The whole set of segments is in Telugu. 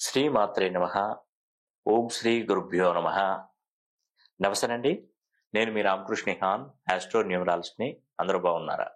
శ్రీమాత్రే నమః. ఓం శ్రీ గురుభ్యో నమః. నమస్తేనండి, నేను మీ రామకృష్ణ హాన్, ఆస్ట్రో న్యూమరాలజిస్ట్ని. అందరూ బాగున్నారా?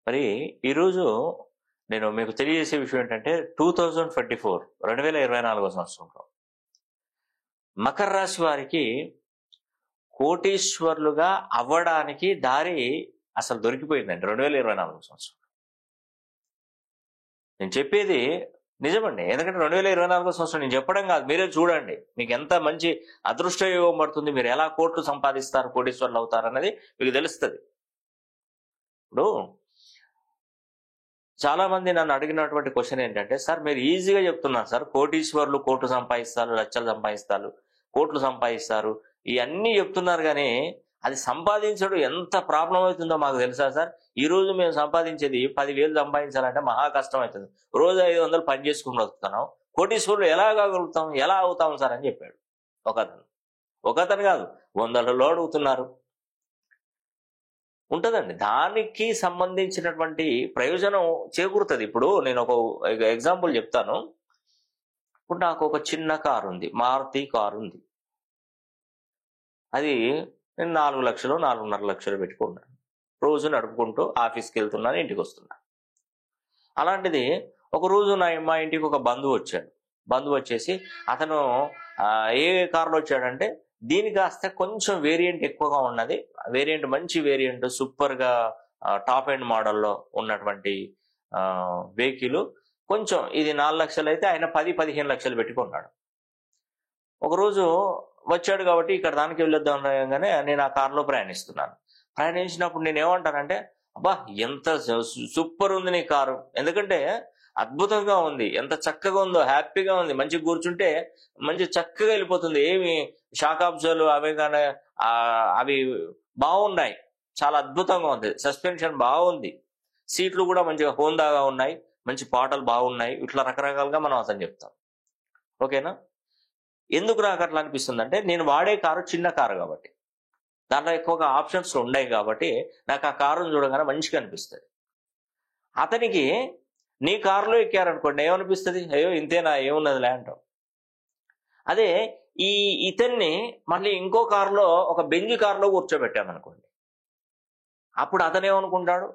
మరి ఈరోజు నేను మీకు తెలియజేసే విషయం ఏంటంటే 2024 సంవత్సరంలో మకర రాశి వారికి కోటీశ్వర్లుగా అవ్వడానికి దారి అసలు దొరికిపోయిందండి 2024 సంవత్సరం. నేను చెప్పేది నిజమండి, ఎందుకంటే 2024 సంవత్సరం నేను చెప్పడం కాదు, మీరే చూడండి మీకు ఎంత మంచి అదృష్ట యోగం పడుతుంది, మీరు ఎలా కోట్లు సంపాదిస్తారు, కోటీశ్వర్లు అవుతారు అన్నది మీకు తెలుస్తుంది. ఇప్పుడు చాలా మంది నన్ను అడిగినటువంటి క్వశ్చన్ ఏంటంటే, సార్ మీరు ఈజీగా చెప్తున్నారు సార్, కోటీశ్వర్లు కోట్లు సంపాదిస్తారు, లక్షలు సంపాదిస్తారు, కోట్లు సంపాదిస్తారు, ఇవన్నీ చెప్తున్నారు, కానీ అది సంపాదించడం ఎంత ప్రాబ్లం అవుతుందో మాకు తెలుసా సార్? ఈ రోజు మేము సంపాదించేది 10,000 సంపాదించాలంటే మహా కష్టం అవుతుంది. రోజు 500 పని చేసుకుని వస్తున్నాం, కోటీశ్వరులు ఎలా కాగలుగుతాం, ఎలా అవుతాం సార్ అని చెప్పాడు ఒకతను కాదు, వందలలో అడుగుతున్నారు. ఉంటదండి, దానికి సంబంధించినటువంటి ప్రయోజనం చేకూరుతుంది. ఇప్పుడు నేను ఒక ఎగ్జాంపుల్ చెప్తాను. ఇప్పుడు నాకు ఒక చిన్న కారు ఉంది, మారుతి కారు ఉంది. అది నేను 4 లక్షలు 4.5 లక్షలు పెట్టుకున్నాను. రోజు నడుపుకుంటూ ఆఫీస్కి వెళ్తున్నాను, ఇంటికి వస్తున్నాను. అలాంటిది ఒక రోజు మా ఇంటికి ఒక బంధువు వచ్చాడు. బంధువు వచ్చేసి అతను ఏ కారులో వచ్చాడంటే, దీని కాస్త కొంచెం వేరియంట్ ఎక్కువగా ఉన్నది, వేరియంట్ మంచి వేరియంట్, సూపర్గా టాప్ ఎండ్ మోడల్లో ఉన్నటువంటి వెహికల్. కొంచెం ఇది 4 లక్షలు అయితే ఆయన 10-15 లక్షలు పెట్టుకున్నాడు. ఒకరోజు వచ్చాడు కాబట్టి ఇక్కడ దానికి వెళ్ళొద్దాం అనగానే నేను ఆ కారులో ప్రయాణించినప్పుడు నేను ఏమంటానంటే, అబ్బా ఎంత సూపర్ ఉంది నీ కారు, ఎందుకంటే అద్భుతంగా ఉంది, ఎంత చక్కగా ఉందో, హ్యాపీగా ఉంది, మంచిగా కూర్చుంటే మంచి చక్కగా వెళ్ళిపోతుంది, ఏమి షాక్ అబ్జర్వ్ అవి కానీ అవి బాగున్నాయి, చాలా అద్భుతంగా ఉంది, సస్పెన్షన్ బాగుంది, సీట్లు కూడా మంచిగా హోందాగా ఉన్నాయి, మంచి పాటలు బాగున్నాయి, ఇట్లా రకరకాలుగా మనం అతను చెప్తాం. ఓకేనా? ఎందుకు నాకు అట్లా అనిపిస్తుంది అంటే, నేను వాడే కారు చిన్న కారు కాబట్టి, దాంట్లో ఎక్కువగా ఆప్షన్స్ ఉన్నాయి కాబట్టి నాకు ఆ కారును చూడగానే మంచిగా అనిపిస్తుంది. అతనికి నీ కారులో ఎక్కారనుకోండి, ఏమనిపిస్తుంది? అయ్యో ఇంతేనా, ఏమున్నదిలే అంటాం. అదే ఇతన్ని మళ్ళీ ఇంకో కారులో, ఒక బెంజ్ కారులో కూర్చోబెట్టామనుకోండి, అప్పుడు అతను ఏమనుకుంటాడు,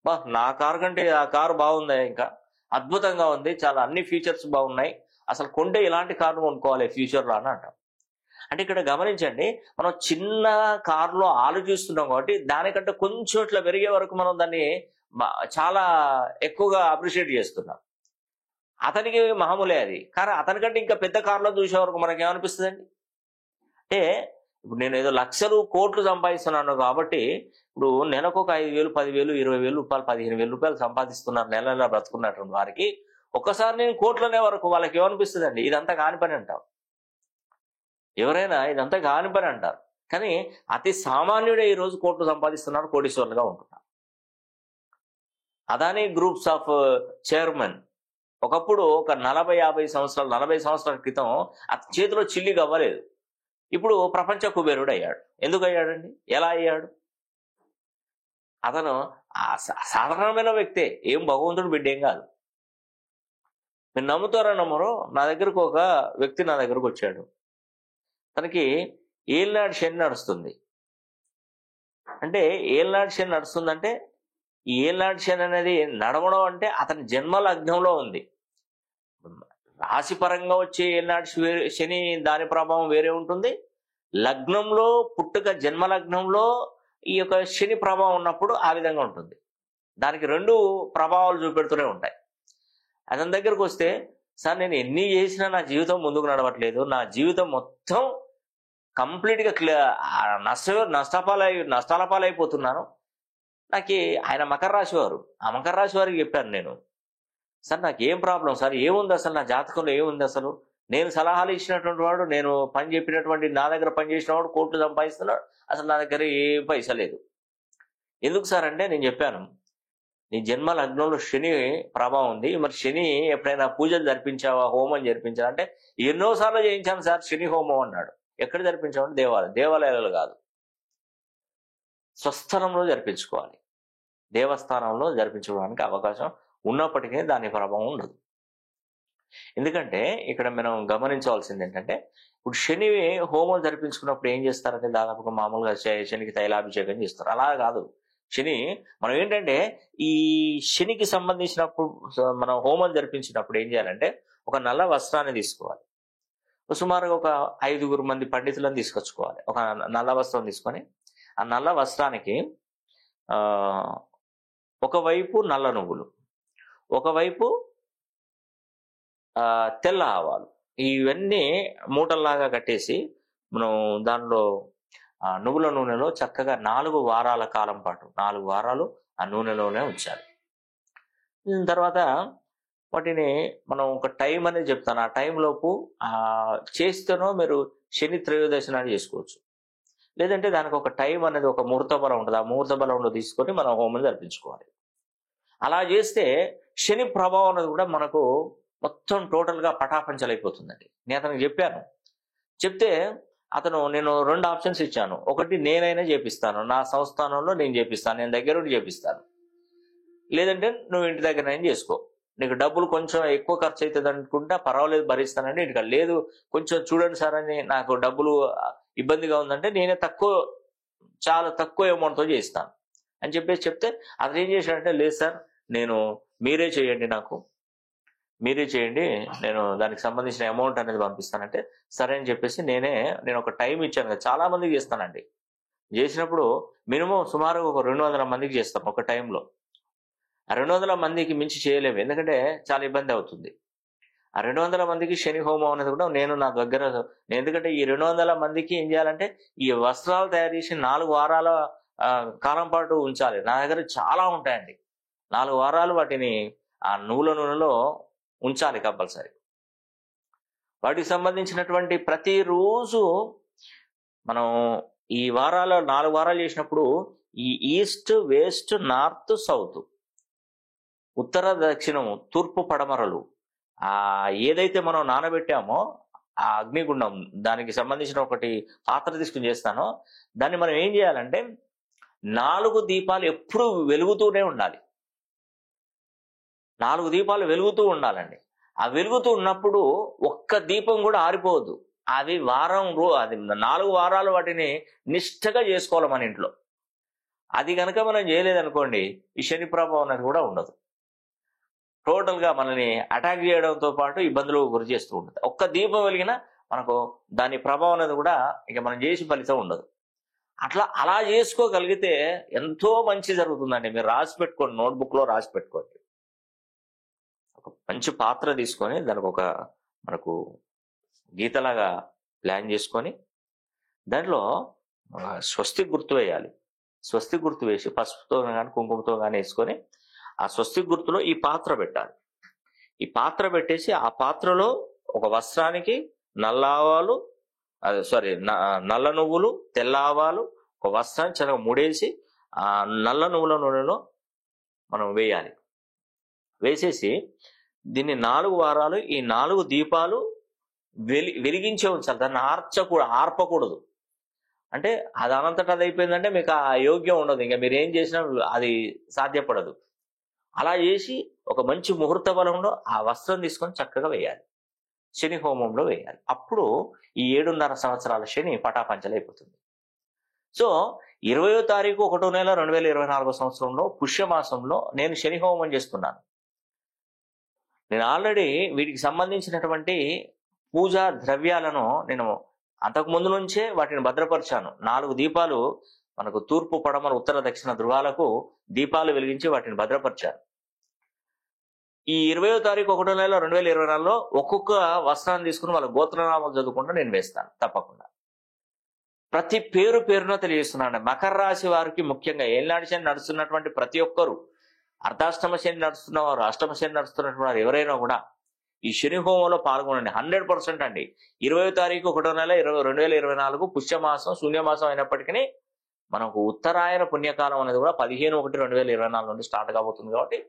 బా నా కారు కంటే ఆ కారు బాగుందా, ఇంకా అద్భుతంగా ఉంది, చాలా అన్ని ఫీచర్స్ బాగున్నాయి, అసలు కొంటే ఇలాంటి కారును కొనుక్కోవాలి ఫ్యూచర్లో అని అంటాం. అంటే ఇక్కడ గమనించండి, మనం చిన్న కారులో ఆలోచిస్తున్నాం కాబట్టి దానికంటే కొంచెం ఇట్లా పెరిగే వరకు మనం దాన్ని చాలా ఎక్కువగా అప్రిషియేట్ చేస్తున్నాం. అతనికి మామూలే అది, కానీ అతనికంటే ఇంకా పెద్ద కారులో చూసే వరకు మనకి ఏమనిపిస్తుందండి అంటే, ఇప్పుడు నేను ఏదో లక్షలు కోట్లు సంపాదిస్తున్నాను కాబట్టి, ఇప్పుడు నెలకు ఒక 5,000 10,000 20,000 రూపాయలు 15,000 రూపాయలు సంపాదిస్తున్నారు, నెల నెల బ్రతుకున్నటువంటి వారికి ఒక్కసారి నేను కోట్లనే వరకు వాళ్ళకి ఏమనిపిస్తుందండి, ఇదంతా కాని పని అంటాం. ఎవరైనా ఇదంతా కాని పని అంటారు, కానీ అతి సామాన్యుడే ఈరోజు కోట్లు సంపాదిస్తున్నారు, కోటీశ్వర్లుగా ఉంటున్నారు. అదానీ గ్రూప్స్ ఆఫ్ చైర్మన్ ఒకప్పుడు ఒక 40 సంవత్సరాల క్రితం అతని చేతిలో చిల్లిగా అవ్వలేదు, ఇప్పుడు ప్రపంచ కుబేరుడు అయ్యాడు. ఎందుకు అయ్యాడండి, ఎలా అయ్యాడు? అతను సాధారణమైన వ్యక్తే, ఏం భగవంతుడు బిడ్డ ఏం కాదు. మీరు నమ్ముతారో నమ్మరో, నా దగ్గరకు ఒక వ్యక్తి వచ్చాడు. తనకి ఏలినాడు శని నడుస్తుంది. అంటే ఏలినాడు శని నడుస్తుందంటే, ఈ ఏలినాడు శని అనేది నడవడం అంటే అతని జన్మ లగ్నంలో ఉంది. రాశి పరంగా వచ్చే ఏలినాడు శని దాని ప్రభావం వేరే ఉంటుంది, లగ్నంలో పుట్టుక జన్మ లగ్నంలో ఈ యొక్క శని ప్రభావం ఉన్నప్పుడు ఆ విధంగా ఉంటుంది. దానికి 2 ప్రభావాలు చూపెడుతూనే ఉంటాయి. అతని దగ్గరకు వస్తే, సార్ నేను ఎన్ని చేసినా నా జీవితం ముందుకు నడవట్లేదు, నా జీవితం మొత్తం కంప్లీట్గా నష్టాల పాలైపోతున్నాను. నాకు ఆయన మకర రాశి వారు, ఆ మకర రాశి వారికి చెప్పాను నేను, సార్ నాకు ఏం ప్రాబ్లం సార్, ఏముంది అసలు నా జాతకంలో ఏముంది, అసలు నేను సలహాలు ఇచ్చినటువంటి వాడు, నేను పని చెప్పినటువంటి నా దగ్గర పనిచేసిన వాడు కోట్లు సంపాదిస్తున్నాడు, అసలు నా దగ్గర ఏ పైసా లేదు. ఎందుకు సార్ అంటే, నేను చెప్పాను, నీ జన్మ లగ్నంలో శని ప్రభావం ఉంది, మరి శని ఎప్పుడైనా పూజలు జరిపించావా, హోమం జరిపించావా అంటే, ఎన్నోసార్లు చేయించాను సార్ శని హోమం అన్నాడు. ఎక్కడ జరిపించామంటే దేవాలయాలు కాదు, స్వస్థలంలో జరిపించుకోవాలి, దేవస్థానంలో జరిపించుకోవడానికి అవకాశం ఉన్నప్పటికీ దాని ప్రభావం ఉండదు. ఎందుకంటే ఇక్కడ మనం గమనించవలసింది ఏంటంటే, ఇప్పుడు శని హోమం జరిపించుకున్నప్పుడు ఏం చేస్తారంటే దాదాపుగా మామూలుగా శనికి తైలాభిషేకం చేస్తారు. అలా కాదు. శని మనం ఏంటంటే ఈ శనికి సంబంధించినప్పుడు మనం హోమం జరిపించినప్పుడు ఏం చేయాలంటే ఒక నల్ల వస్త్రాన్ని తీసుకోవాలి. సుమారుగా ఒక 5 మంది పండితులను తీసుకొచ్చుకోవాలి. ఒక నల్ల వస్త్రం తీసుకొని ఆ నల్ల వస్త్రానికి ఒకవైపు నల్ల నువ్వులు, ఒకవైపు తెల్ల ఆవాలు, ఇవన్నీ మూటల్లాగా కట్టేసి మనం దానిలో నువ్వుల నూనెలో చక్కగా 4 వారాల కాలం పాటు 4 వారాలు ఆ నూనెలోనే ఉంచాలి. తర్వాత వాటిని మనం ఒక టైం అనేది చెప్తాను. ఆ టైంలోపు చేస్తేనో మీరు శని త్రయోదశి నాడు చేసుకోవచ్చు. లేదంటే దానికి ఒక టైం అనేది ఒక ముహూర్త బలం ఉంటుంది. ఆ ముహూర్త బలంలో తీసుకొని మనం హోమం జరిపించుకోవాలి. అలా చేస్తే శని ప్రభావం అనేది కూడా మనకు మొత్తం టోటల్గా పటాపంచలైపోతుందండి. నేను అతనికి చెప్పాను. చెప్తే నేను 2 ఆప్షన్స్ ఇచ్చాను. ఒకటి నేనైనా చేపిస్తాను, నా సంస్థానంలో నేను చేపిస్తాను, నేను దగ్గరుండి చేపిస్తాను. లేదంటే నువ్వు ఇంటి దగ్గర చేసుకో, నీకు డబ్బులు కొంచెం ఎక్కువ ఖర్చు అవుతుంది అనుకుంటా పర్వాలేదు భరిస్తానండి. ఇంటికి లేదు కొంచెం చూడండి సార్ అని నాకు డబ్బులు ఇబ్బందిగా ఉందంటే నేనే చాలా తక్కువ అమౌంట్తో చేస్తాను అని చెప్తే అతను ఏం చేశాడంటే, లేదు సార్ మీరే చేయండి, మీరే చేయండి, నేను దానికి సంబంధించిన అమౌంట్ అనేది పంపిస్తానంటే సరే అని చెప్పేసి నేను ఒక టైం ఇచ్చాను కదా, చాలా మందికి చేస్తానండి. చేసినప్పుడు మినిమం సుమారు ఒక 200 మందికి చేస్తాం ఒక టైంలో. ఆ 200 మందికి మించి చేయలేము, ఎందుకంటే చాలా ఇబ్బంది అవుతుంది. ఆ 200 మందికి శని హోమం అనేది కూడా నేను నా దగ్గర, ఎందుకంటే ఈ 200 మందికి ఏం చేయాలంటే ఈ వస్త్రాలు తయారు చేసి 4 వారాల కాలం పాటు ఉంచాలి. నా దగ్గర చాలా ఉంటాయండి. 4 వారాలు వాటిని ఆ నువ్వుల నూనెలో ఉంచాలి కంపల్సరీ. వాటికి సంబంధించినటువంటి ప్రతిరోజు మనం ఈ 4 వారాలు చేసినప్పుడు ఈ ఈస్ట్, వెస్ట్, నార్త్, సౌత్, ఉత్తర, దక్షిణము, తూర్పు, పడమరలు ఏదైతే మనం నానబెట్టామో ఆ అగ్నిగుండం దానికి సంబంధించిన ఒకటి పాత్ర తీసుకుని చేస్తానో దాన్ని మనం ఏం చేయాలంటే 4 దీపాలు ఎప్పుడు వెలుగుతూనే ఉండాలి. 4 దీపాలు వెలుగుతూ ఉండాలండి. ఆ వెలుగుతూ ఉన్నప్పుడు ఒక్క దీపం కూడా ఆరిపోవద్దు. అది 4 వారాలు వాటిని నిష్ఠగా చేసుకోవాలి మన ఇంట్లో. అది కనుక మనం చేయలేదనుకోండి ఈ శని ప్రభావం అనేది కూడా ఉండదు. టోటల్గా మనల్ని అటాక్ చేయడంతో పాటు ఇబ్బందులు గురి చేస్తూ ఉంటుంది. ఒక్క దీపం వెలిగినా మనకు దాని ప్రభావం అనేది కూడా ఇక మనం చేసి ఫలితం ఉండదు. అలా చేసుకోగలిగితే ఎంతో మంచి జరుగుతుందండి. మీరు రాసి పెట్టుకోండి, నోట్బుక్లో రాసి పెట్టుకోండి. ఒక మంచి పాత్ర తీసుకొని దానికి మనకు గీతలాగా ప్లాన్ చేసుకొని దాంట్లో స్వస్తి గుర్తు వేయాలి. స్వస్తి గుర్తు వేసి పసుపుతో కానీ కుంకుమతో కానీ వేసుకొని ఆ స్వస్తి గుర్తులో ఈ పాత్ర పెట్టాలి. ఈ పాత్ర పెట్టేసి ఆ పాత్రలో ఒక వస్త్రానికి నల్ల నువ్వులు, తెల్ల ఆవాలు, ఒక వస్త్రాన్ని చక్కగా ముడేసి ఆ నల్ల నువ్వుల నూనెలో మనం వేయాలి. వేసేసి దీన్ని 4 వారాలు ఈ 4 దీపాలు వెలిగించే ఉంచాలి. దాన్ని ఆర్పకూడదు. అంటే అది అనంతటా అది అయిపోయిందంటే మీకు ఆ యోగ్యం ఉండదు, ఇంకా మీరు ఏం చేసినా అది సాధ్యపడదు. అలా చేసి ఒక మంచి ముహూర్త బలంలో ఆ వస్త్రం తీసుకొని చక్కగా వేయాలి, శని హోమంలో వేయాలి. అప్పుడు ఈ 7.5 సంవత్సరాల శని పటాపంచలైపోతుంది. సో 20వ తారీఖు 1వ నెల 2024 సంవత్సరంలో పుష్యమాసంలో నేను శని హోమం చేస్తున్నాను. నేను ఆల్రెడీ వీటికి సంబంధించినటువంటి పూజా ద్రవ్యాలను నేను అంతకు ముందు నుంచే వాటిని భద్రపరిచాను. 4 దీపాలు మనకు తూర్పు, పడమర, ఉత్తర, దక్షిణ ధృవాలకు దీపాలు వెలిగించి వాటిని భద్రపరిచాను. ఈ 20వ తారీఖు 1వ నెల 2024లో ఒక్కొక్క వస్త్రాన్ని తీసుకుని వాళ్ళ గోత్రనామాలు చదువుకుంటూ నేను వేస్తాను తప్పకుండా. ప్రతి పేరున తెలియజేస్తున్నాను. మకర రాశి వారికి ముఖ్యంగా ఏళ్ళనాటి శని నడుస్తున్నటువంటి ప్రతి ఒక్కరు, అర్ధాష్టమ శని నడుస్తున్నవారు, అష్టమ శని నడుస్తున్నటువంటి వారు ఎవరైనా కూడా ఈ శని హోమంలో పాల్గొనండి. 100% అండి. 20వ తారీఖు 1వ నెల 2024 పుష్యమాసం, శూన్యమాసం అయినప్పటికీ మనకు ఉత్తరాయణ పుణ్యకాలం అనేది కూడా 15/1/2024 నుండి స్టార్ట్ కాబోతుంది. కాబట్టి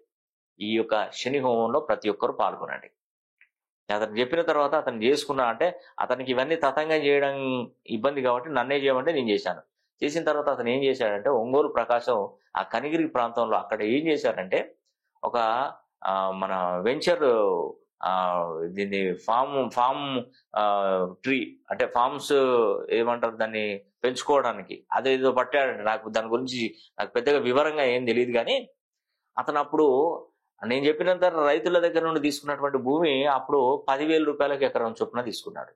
ఈ యొక్క శని హోమంలో ప్రతి ఒక్కరు పాల్గొనండి. అతను చెప్పిన తర్వాత అతను చేసుకున్నా అంటే అతనికి ఇవన్నీ తతంగం చేయడం ఇబ్బంది కాబట్టి నన్నే చేయమంటే నేను చేశాను. చేసిన తర్వాత అతను ఏం చేశాడంటే ఒంగోలు ప్రకాశం ఆ కనిగిరి ప్రాంతంలో అక్కడ ఏం చేశారంటే ఒక మన వెంచర్ దీన్ని ఫామ్ ట్రీ అంటే ఫార్మ్స్ ఏమంటారు దాన్ని పెంచుకోవడానికి అదేదో పట్టాడండి. దాని గురించి నాకు పెద్దగా వివరంగా ఏం తెలియదు, కానీ అతను అప్పుడు నేను చెప్పినంత రైతుల దగ్గర నుండి తీసుకున్నటువంటి భూమి అప్పుడు 10,000 రూపాయలకి ఎకరం చొప్పున తీసుకున్నాడు.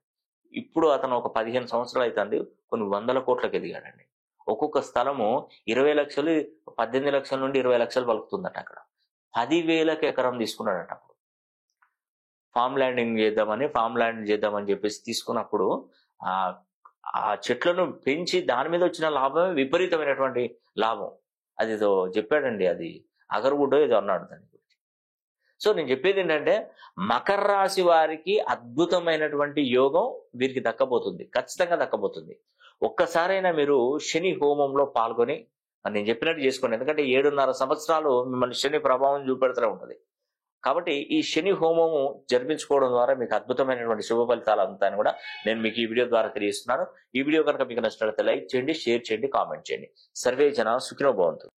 ఇప్పుడు అతను ఒక 15 సంవత్సరాలు అవుతుంది, కొన్ని 100 కోట్లకు ఎదిగాడండి. ఒక్కొక్క స్థలము 20 లక్షలు, 18 లక్షల నుండి 20 లక్షలు పలుకుతుందట. అక్కడ 10,000కి ఎకరం తీసుకున్నాడట. అప్పుడు ఫామ్ ల్యాండ్ చేద్దామని చెప్పేసి తీసుకున్నప్పుడు ఆ చెట్లను పెంచి దాని మీద వచ్చిన లాభమే విపరీతమైనటువంటి లాభం. అదేదో చెప్పాడండి, అది అగరుగుడ్డో ఏదో అన్నాడు దాని గురించి. సో నేను చెప్పేది ఏంటంటే మకర రాశి వారికి అద్భుతమైనటువంటి యోగం వీరికి దక్కబోతుంది, ఖచ్చితంగా దక్కబోతుంది. ఒక్కసారైనా మీరు శని హోమంలో పాల్గొని నేను చెప్పినట్టు చేసుకోండి. ఎందుకంటే 7.5 సంవత్సరాలు మిమ్మల్ని శని ప్రభావం చూపెడుతూ ఉంటుంది. కాబట్టి ఈ శని హోమము జరిపించుకోవడం ద్వారా మీకు అద్భుతమైనటువంటి శుభ ఫలితాలు అందుతాయని కూడా నేను మీకు ఈ వీడియో ద్వారా తెలియజేస్తున్నాను. ఈ వీడియో కనుక మీకు నచ్చినట్లయితే లైక్ చేయండి, షేర్ చేయండి, కామెంట్ చేయండి. సర్వే జన సుఖినో భవంతు.